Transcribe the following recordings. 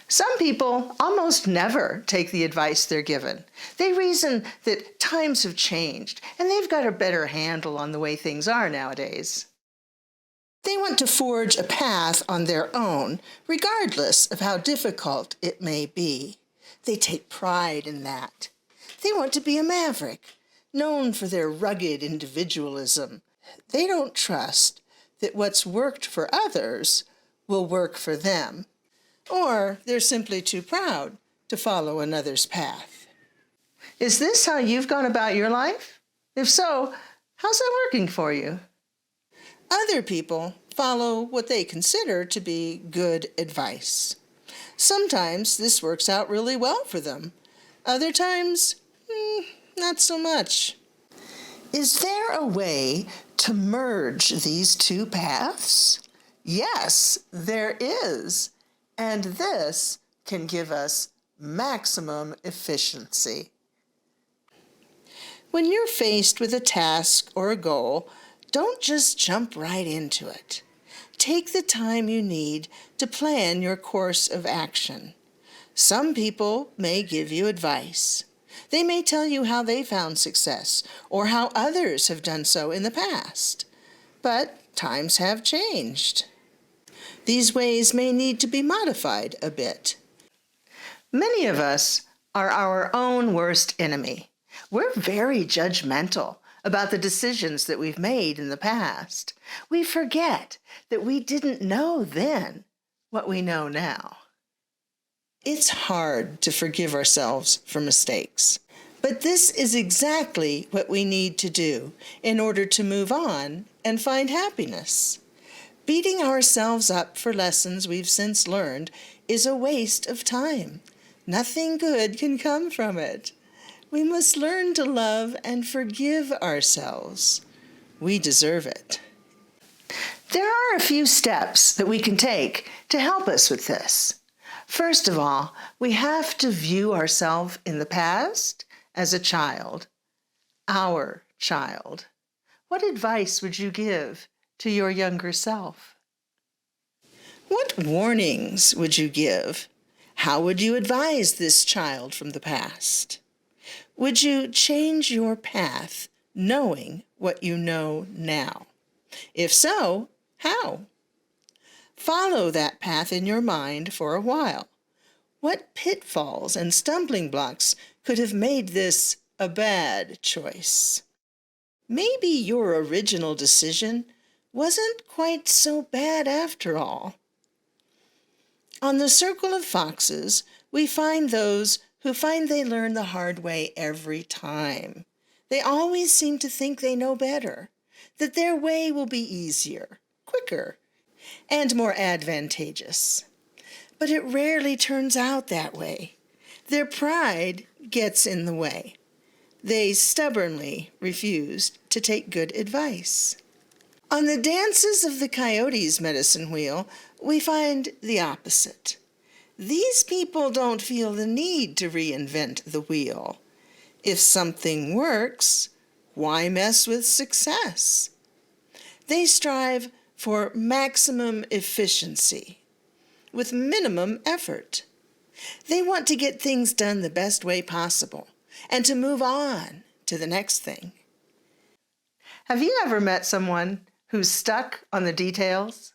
Some people almost never take the advice they're given. They reason that times have changed and they've got a better handle on the way things are nowadays. They want to forge a path on their own, regardless of how difficult it may be. They take pride in that. They want to be a maverick, known for their rugged individualism. They don't trust that what's worked for others will work for them, or they're simply too proud to follow another's path. Is this how you've gone about your life? If so, how's that working for you? Other people follow what they consider to be good advice. Sometimes this works out really well for them. Other times, not so much. Is there a way to merge these two paths? Yes, there is. And this can give us maximum efficiency. When you're faced with a task or a goal, don't just jump right into it. Take the time you need to plan your course of action. Some people may give you advice. They may tell you how they found success or how others have done so in the past. But times have changed. These ways may need to be modified a bit. Many of us are our own worst enemy. We're very judgmental about the decisions that we've made in the past. We forget that we didn't know then what we know now. It's hard to forgive ourselves for mistakes, but this is exactly what we need to do in order to move on and find happiness. Beating ourselves up for lessons we've since learned is a waste of time. Nothing good can come from it. We must learn to love and forgive ourselves. We deserve it. There are a few steps that we can take to help us with this. First of all, we have to view ourselves in the past as a child, our child. What advice would you give to your younger self? What warnings would you give? How would you advise this child from the past? Would you change your path knowing what you know now? If so, how? Follow that path in your mind for a while. What pitfalls and stumbling blocks could have made this a bad choice? Maybe your original decision wasn't quite so bad after all. On the circle of foxes, we find those who find they learn the hard way every time. They always seem to think they know better, that their way will be easier, quicker, and more advantageous. But it rarely turns out that way. Their pride gets in the way. They stubbornly refuse to take good advice. On the dances of the coyote's medicine wheel, we find the opposite. These people don't feel the need to reinvent the wheel. If something works, why mess with success? They strive for maximum efficiency with minimum effort. They want to get things done the best way possible and to move on to the next thing. Have you ever met someone who's stuck on the details?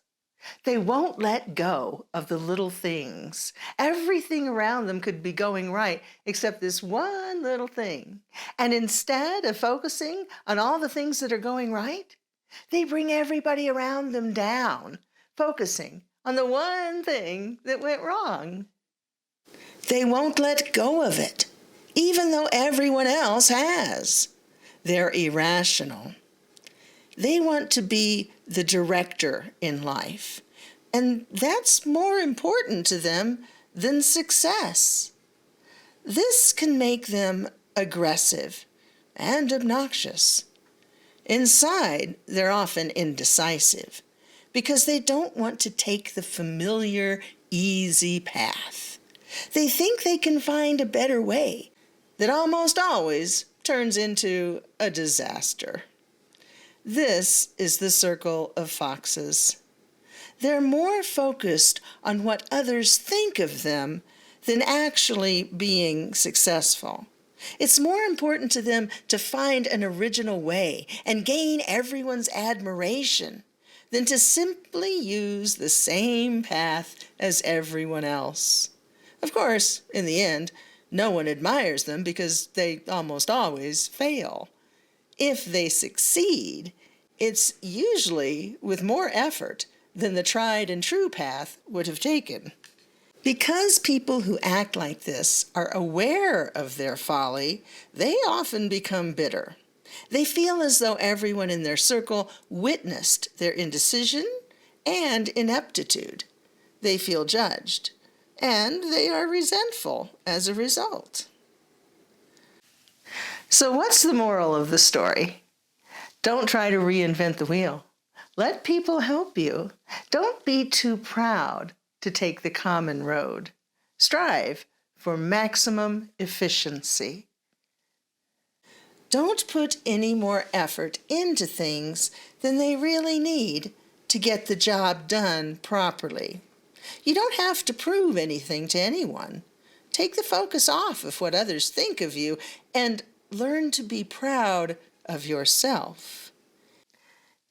They won't let go of the little things. Everything around them could be going right except this one little thing. And instead of focusing on all the things that are going right, they bring everybody around them down, focusing on the one thing that went wrong. They won't let go of it, even though everyone else has. They're irrational. They want to be the director in life, and that's more important to them than success. This can make them aggressive and obnoxious. Inside, they're often indecisive because they don't want to take the familiar, easy path. They think they can find a better way that almost always turns into a disaster. This is the circle of foxes. They're more focused on what others think of them than actually being successful. It's more important to them to find an original way and gain everyone's admiration than to simply use the same path as everyone else. Of course, in the end, no one admires them because they almost always fail. If they succeed, it's usually with more effort than the tried and true path would have taken. Because people who act like this are aware of their folly, they often become bitter. They feel as though everyone in their circle witnessed their indecision and ineptitude. They feel judged, and they are resentful as a result. So what's the moral of the story? Don't try to reinvent the wheel. Let people help you. Don't be too proud to take the common road. Strive for maximum efficiency. Don't put any more effort into things than they really need to get the job done properly. You don't have to prove anything to anyone. Take the focus off of what others think of you and learn to be proud of yourself.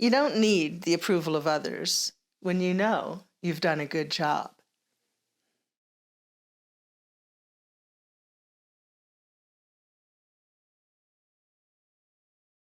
You don't need the approval of others when you know you've done a good job.